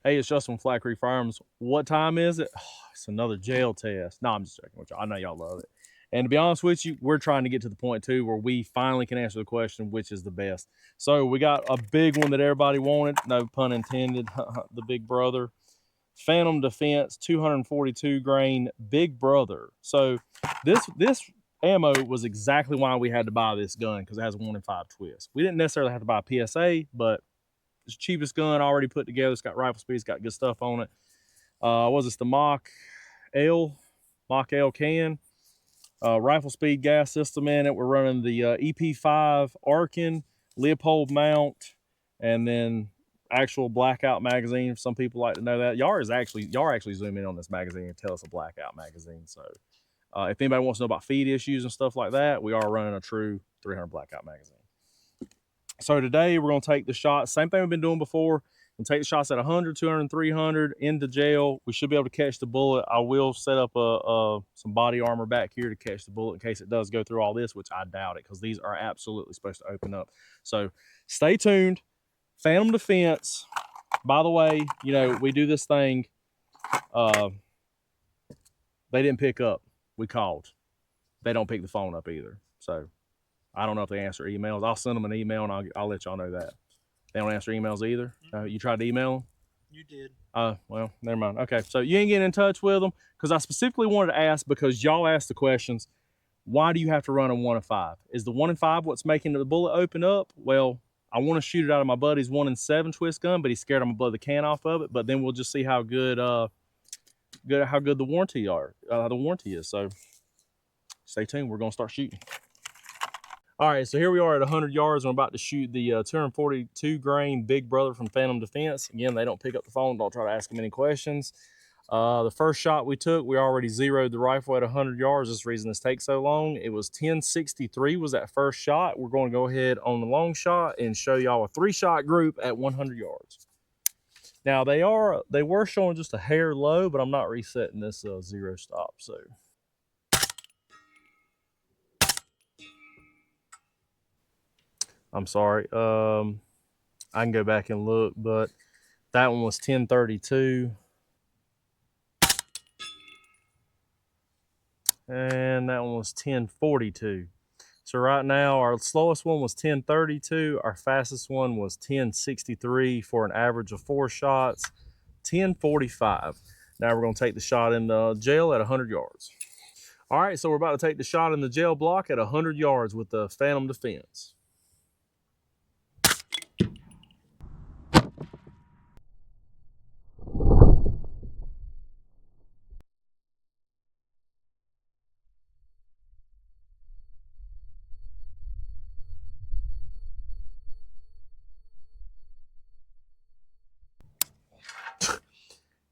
Hey, it's Justin from Flat Creek Firearms. What time is it? Oh, it's another jail test. No, I'm just joking with y'all. I know y'all love it. And to be honest with you, we're trying to get to the point too where we finally can answer the question, which is the best. So we got a big one that everybody wanted. No pun intended. The Big Brother Phantom Defense 242 grain Big Brother. So this ammo was exactly why we had to buy this gun, because it has a 1 in 5 twist. We didn't necessarily have to buy a PSA, but it's the cheapest gun already put together. It's got rifle speed. It's got good stuff on it. Was this the Mach-L can? Rifle speed gas system in it. We're running the EP5 Arken Leopold mount, and then actual blackout magazine. Some people like to know that. Y'all actually zoom in on this magazine and tell us a blackout magazine. So if anybody wants to know about feed issues and stuff like that, we are running a true 300 blackout magazine. So today we're going to take the shots, same thing we've been doing before. We'll take the shots at 100, 200, 300 into jail. We should be able to catch the bullet. I will set up some body armor back here to catch the bullet in case it does go through all this, which I doubt it, because these are absolutely supposed to open up. So stay tuned. Phantom Defense. By the way, you know, we do this thing. They didn't pick up. We called. They don't pick the phone up either. So I don't know if they answer emails. I'll send them an email and I'll let y'all know that. They don't answer emails either. You tried to email them? You did. Well, never mind. Okay, so you ain't getting in touch with them, because I specifically wanted to ask, because y'all asked the questions, why do you have to run a 1 in 5? Is the 1 in 5 what's making the bullet open up? Well, I want to shoot it out of my buddy's 1 in 7 twist gun, but he's scared I'm gonna blow the can off of it. But then we'll just see how good the warranty is. So stay tuned. We're gonna start shooting. All right, so here we are at 100 yards. I'm about to shoot the 242 grain Big Brother from Phantom Defense. Again, they don't pick up the phone. Don't try to ask them any questions. The first shot we took, we already zeroed the rifle at 100 yards. That's the reason this takes so long. It was 1063 was that first shot. We're going to go ahead on the long shot and show y'all a 3-shot group at 100 yards. Now they were showing just a hair low, but I'm not resetting this zero stop. So. I'm sorry. I can go back and look, but that one was 1032. And that one was 1042. So right now, our slowest one was 1032. Our fastest one was 1063 for an average of 4 shots, 1045. Now we're going to take the shot in the jail at 100 yards. All right, so we're about to take the shot in the jail block at 100 yards with the Phantom Defense.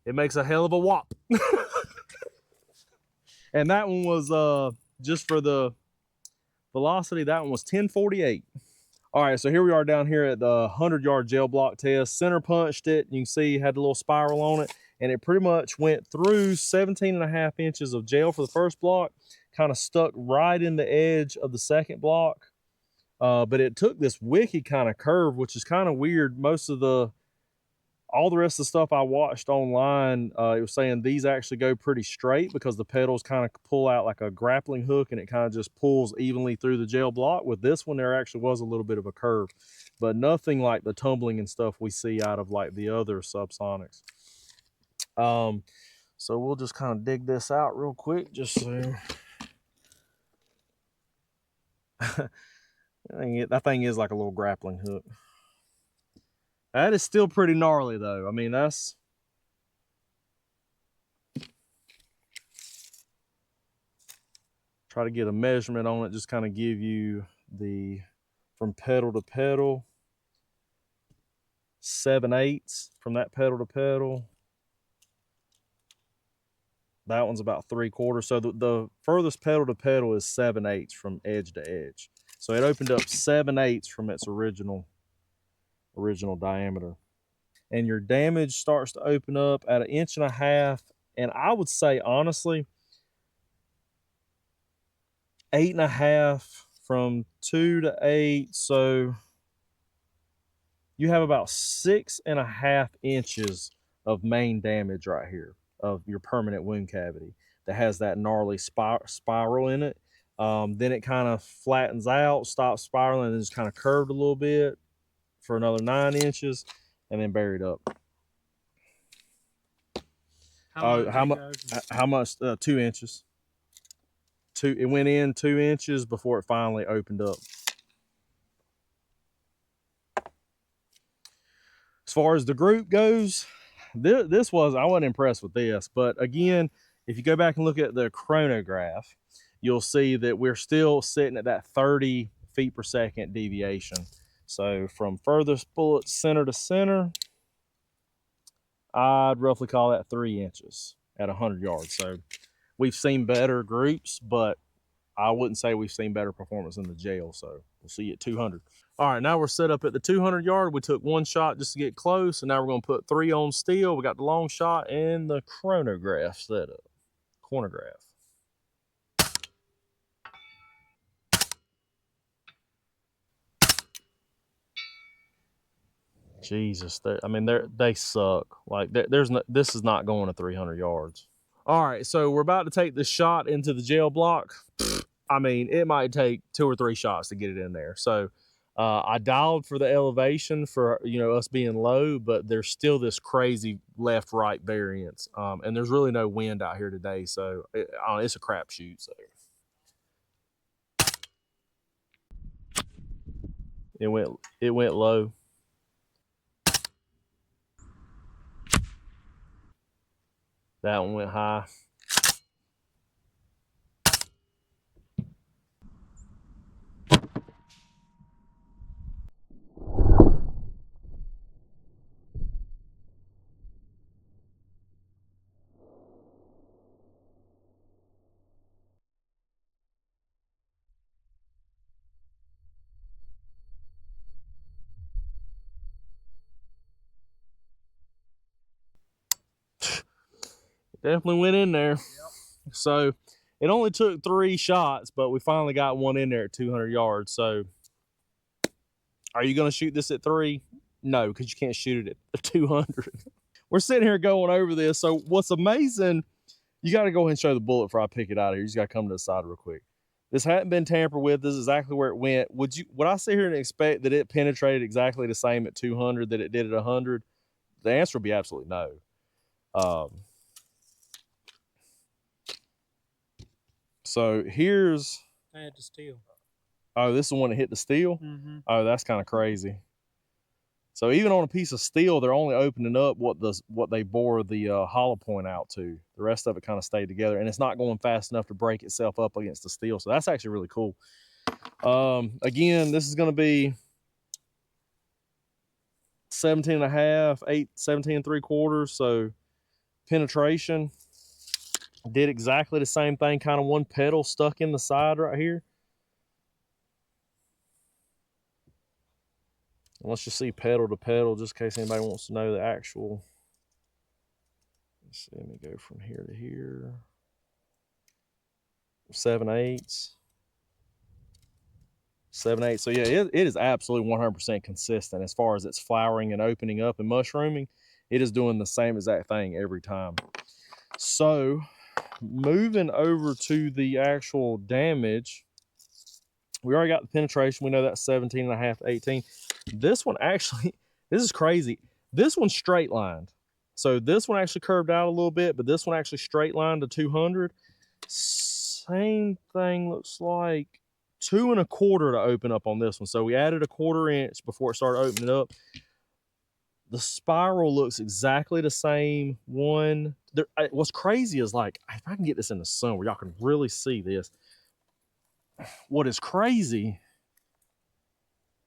It makes a hell of a whop. And that one was, just for the velocity, that one was 1048. All right, so here we are down here at the 100-yard jail block test. Center punched it. You can see it had a little spiral on it, and it pretty much went through 17.5 inches of jail for the first block, kind of stuck right in the edge of the second block. But it took this wicked kind of curve, which is kind of weird. All the rest of the stuff I watched online, it was saying these actually go pretty straight because the pedals kind of pull out like a grappling hook, and it kind of just pulls evenly through the jail block. With this one, there actually was a little bit of a curve, but nothing like the tumbling and stuff we see out of like the other subsonics. So we'll just kind of dig this out real quick, just so. That thing is like a little grappling hook. That is still pretty gnarly though. I mean, that's. Try to get a measurement on it, just kind of give you the, from pedal to pedal, 7/8 from that pedal to pedal. That one's about 3/4. So the furthest pedal to pedal is 7/8 from edge to edge. So it opened up 7/8 from its original diameter. And your damage starts to open up at 1.5 inches. And I would say, honestly, 8.5 from 2 to 8. So you have about 6.5 inches of main damage right here of your permanent wound cavity that has that gnarly spiral in it. Then it kind of flattens out, stops spiraling, and just kind of curved a little bit for another 9 inches, and then buried up. How much? 2 inches. It went in 2 inches before it finally opened up. As far as the group goes, I wasn't impressed with this, but again, if you go back and look at the chronograph, you'll see that we're still sitting at that 30 feet per second deviation. So from furthest bullet center to center, I'd roughly call that 3 inches at 100 yards. So we've seen better groups, but I wouldn't say we've seen better performance in the gel. So we'll see you at 200. All right, now we're set up at the 200 yard. We took 1 shot just to get close, and now we're going to put 3 on steel. We got the long shot and the chronograph set up. Chronograph. Jesus, they suck. Like this is not going to 300 yards. All right, so we're about to take the shot into the gel block. I mean, it might take 2 or 3 shots to get it in there. So I dialed for the elevation for us being low, but there's still this crazy left-right variance, and there's really no wind out here today, so it's a crapshoot. So it went low. That one went high. Definitely went in there. Yep. So it only took 3 shots, but we finally got one in there at 200 yards. So are you going to shoot this at 3? No, because you can't shoot it at 200. We're sitting here going over this. So what's amazing, you got to go ahead and show the bullet before I pick it out of here. You just got to come to the side real quick. This hadn't been tampered with. This is exactly where it went. Would I sit here and expect that it penetrated exactly the same at 200 that it did at 100? The answer would be absolutely no. So here's. I had to steel. Oh, this is the one that hit the steel? Mm-hmm. Oh, that's kind of crazy. So even on a piece of steel, they're only opening up what they bore the hollow point out to. The rest of it kind of stayed together, and it's not going fast enough to break itself up against the steel. So that's actually really cool. Again, this is going to be 17 and a half, 17 and 3/4. So penetration did exactly the same thing. Kind of one pedal stuck in the side right here. And let's just see pedal to pedal, just in case anybody wants to know the actual. Let's see, let me go from here to here. 7/8. 7/8. So yeah, it is absolutely 100% consistent as far as its flowering and opening up and mushrooming. It is doing the same exact thing every time. So moving over to the actual damage, we already got the penetration. We know that's 17 and a half to 18. This one actually, this is crazy. This one's straight lined. So this one actually curved out a little bit, but this one actually straight lined to 200. Same thing, looks like 2 1/4 to open up on this one. So we added a 1/4 inch before it started opening up. The spiral looks exactly the same. What's crazy is, like, if I can get this in the sun where y'all can really see this, what is crazy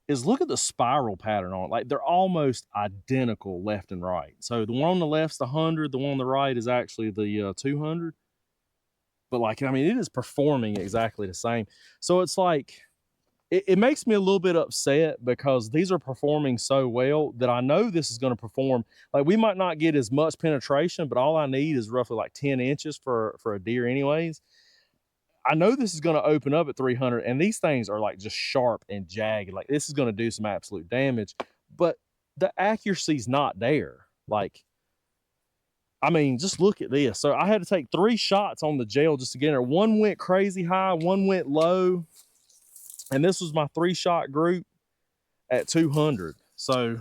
is look at the spiral pattern on it. Like, they're almost identical left and right. So the one on the left's the 100, the one on the right is actually the 200. But like, I mean, it is performing exactly the same. So it's like, it makes me a little bit upset because these are performing so well that I know this is going to perform. Like, we might not get as much penetration, but all I need is roughly like 10 inches for a deer anyways. I know this is going to open up at 300, and these things are like just sharp and jagged. Like, this is going to do some absolute damage, but the accuracy's not there. Like, I mean, just look at this. So I had to take 3 shots on the gel just to get in there. One went crazy high, one went low. And this was my 3-shot group at 200. So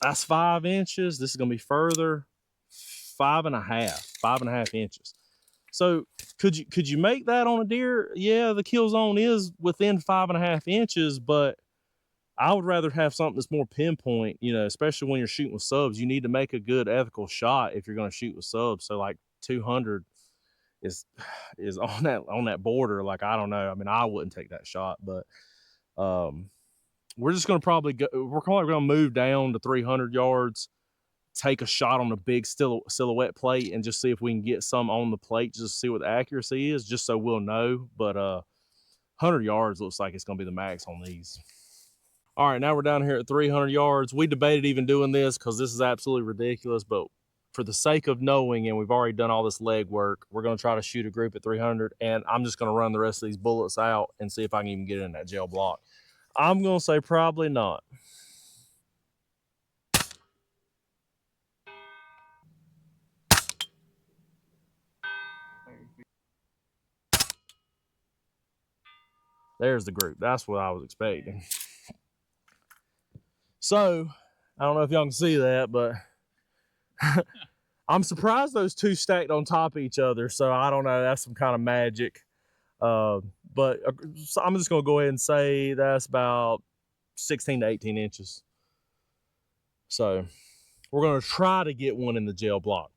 that's 5 inches. This is going to be further, 5.5 inches. So could you make that on a deer? Yeah, the kill zone is within 5.5 inches, but I would rather have something that's more pinpoint, you know, especially when you're shooting with subs. You need to make a good ethical shot if you're going to shoot with subs. So like 200 is on that border. Like, I don't know. I mean, I wouldn't take that shot, but we're just going to probably go, we're probably going to move down to 300 yards, take a shot on a big silhouette plate and just see if we can get some on the plate, just to see what the accuracy is, just so we'll know. But 100 yards looks like it's going to be the max on these. All right, now we're down here at 300 yards. We debated even doing this because this is absolutely ridiculous, but for the sake of knowing, and we've already done all this leg work, we're going to try to shoot a group at 300, and I'm just going to run the rest of these bullets out and see if I can even get in that gel block. I'm going to say probably not. There's the group. That's what I was expecting. So, I don't know if y'all can see that, but I'm surprised those two stacked on top of each other. So, I don't know. That's some kind of magic. But so I'm just going to go ahead and say that's about 16 to 18 inches. So, we're going to try to get one in the gel block.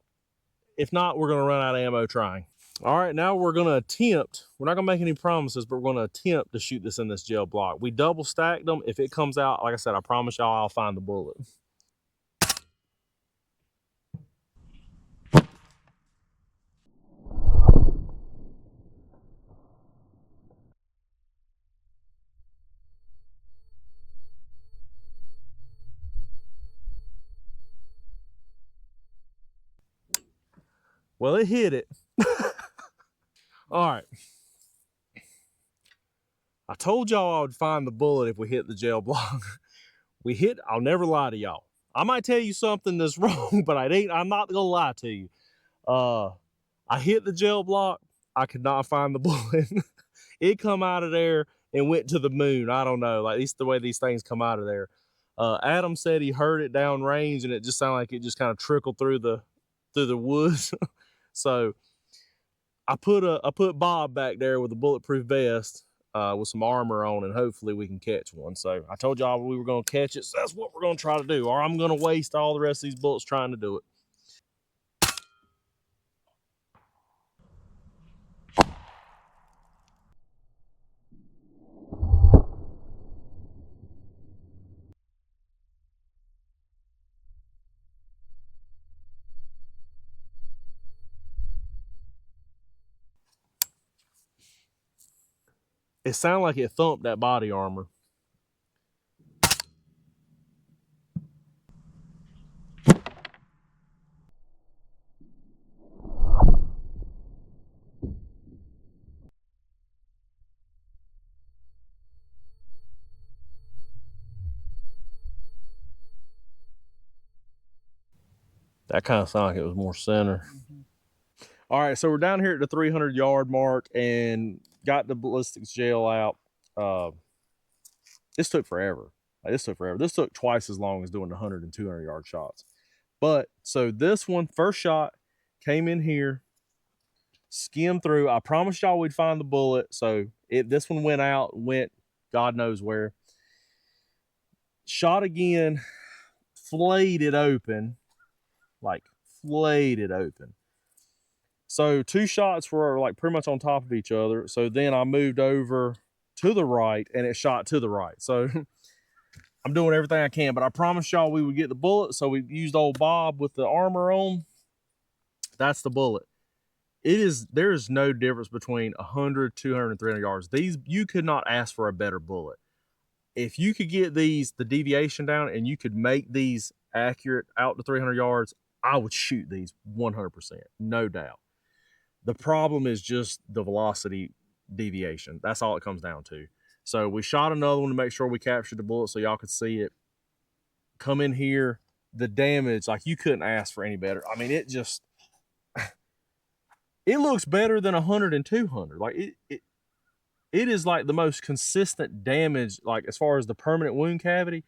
If not, we're going to run out of ammo trying. All right, now we're going to attempt. We're not going to make any promises, but we're going to attempt to shoot this in this gel block. We double stacked them. If it comes out, like I said, I promise y'all I'll find the bullet. Well, it hit it. All right. I told y'all I would find the bullet if we hit the gel block. I'll never lie to y'all. I might tell you something that's wrong, but I'm not gonna lie to you. I hit the gel block. I could not find the bullet. It come out of there and went to the moon. I don't know. Like, at least the way these things come out of there. Adam said he heard it down range and it just sounded like it just kind of trickled through the woods. So I put Bob back there with a bulletproof vest with some armor on, and hopefully we can catch one. So I told y'all we were going to catch it, so that's what we're going to try to do, or I'm going to waste all the rest of these bullets trying to do it. It sounded like it thumped that body armor. That kind of sounded like it was more center. All right, so we're down here at the 300 yard mark and got the ballistics gel out. This took forever. This took twice as long as doing the 100 and 200 yard shots. But so this one, first shot, came in here, skimmed through. I promised y'all we'd find the bullet. So this one went out, went God knows where. Shot again, flayed it open. Like, flayed it open. So 2 shots were like pretty much on top of each other. So then I moved over to the right and it shot to the right. So I'm doing everything I can, but I promised y'all we would get the bullet. So we used old Bob with the armor on. That's the bullet. There is no difference between 100, 200, and 300 yards. You could not ask for a better bullet. If you could get the deviation down and you could make these accurate out to 300 yards, I would shoot these 100%, no doubt. The problem is just the velocity deviation. That's all it comes down to. So we shot another one to make sure we captured the bullet so y'all could see it. come in here, the damage, like, you couldn't ask for any better. I mean, it just, it looks better than 100 and 200. Like, it is like the most consistent damage, like, as far as the permanent wound cavity.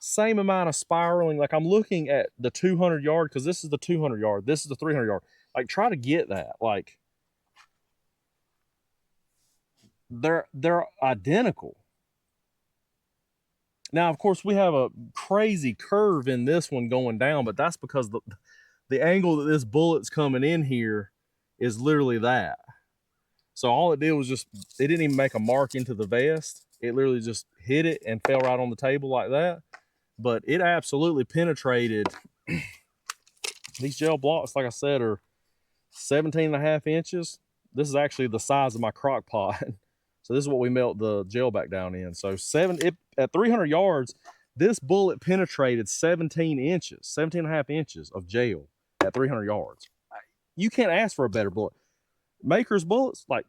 Same amount of spiraling. Like, I'm looking at the 200 yard, because this is the 200 yard, this is the 300 yard. Like, try to get that. Like, they're identical. Now, of course, we have a crazy curve in this one going down, but that's because the angle that this bullet's coming in here is literally that. So all it did was just, it didn't even make a mark into the vest. It literally just hit it and fell right on the table like that. But it absolutely penetrated. These gel blocks, like I said, are 17.5 inches. This is actually the size of my crock pot. So this is what we melt the gel back down in. So at 300 yards, this bullet penetrated 17 inches, 17.5 inches of gel at 300 yards. You can't ask for a better bullet. Maker's bullets, like,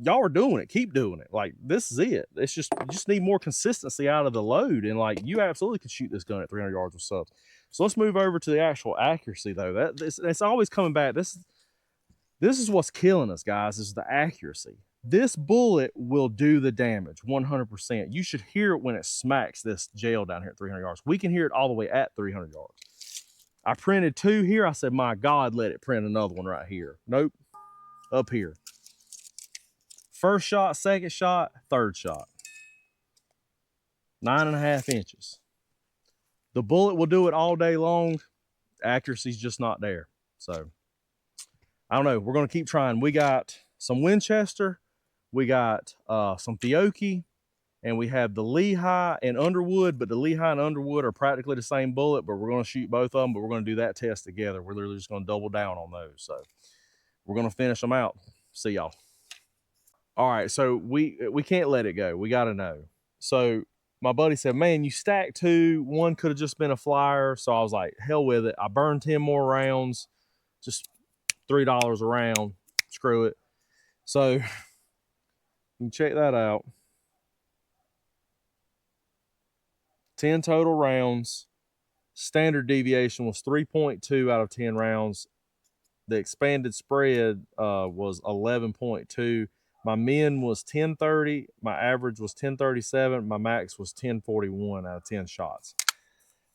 y'all are doing it. Keep doing it. Like, this is it. It's just, you just need more consistency out of the load. And, like, you absolutely could shoot this gun at 300 yards with subs. So let's move over to the actual accuracy, though. It's always coming back. This is what's killing us, guys, is the accuracy. This bullet will do the damage 100%. You should hear it when it smacks this gel down here at 300 yards. We can hear it all the way at 300 yards. I printed 2 here. I said, my God, let it print another one right here. Nope. Up here. First shot, second shot, third shot. 9.5 inches. The bullet will do it all day long. Accuracy's just not there. So, I don't know. We're going to keep trying. We got some Winchester. We got some Fiocchi. And we have the Lehigh and Underwood. But the Lehigh and Underwood are practically the same bullet. But we're going to shoot both of them. But we're going to do that test together. We're literally just going to double down on those. So, we're going to finish them out. See y'all. All right, so we can't let it go. We got to know. So my buddy said, man, you stacked 2. One could have just been a flyer. So I was like, hell with it. I burned 10 more rounds, just $3 a round. Screw it. So you can check that out. 10 total rounds. Standard deviation was 3.2 out of 10 rounds. The expanded spread was 11.2. My min was 1030. My average was 1037. My max was 1041 out of 10 shots.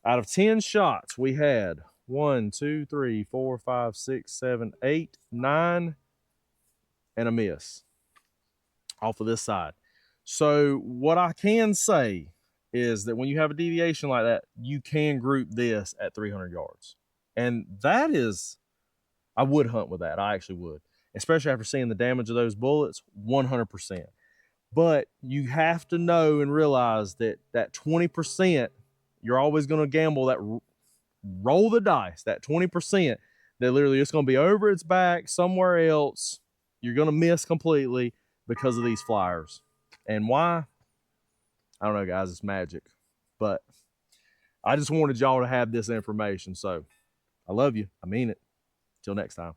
Out of 10 shots, we had 1, 2, 3, 4, 5, 6, 7, 8, 9, and a miss off of this side. So what I can say is that when you have a deviation like that, you can group this at 300 yards. And that is, I would hunt with that. I actually would. Especially after seeing the damage of those bullets, 100%. But you have to know and realize that 20%, you're always going to gamble that, roll the dice, that 20%, that literally it's going to be over its back somewhere else. You're going to miss completely because of these flyers. And why? I don't know, guys. It's magic. But I just wanted y'all to have this information. So I love you. I mean it. Till next time.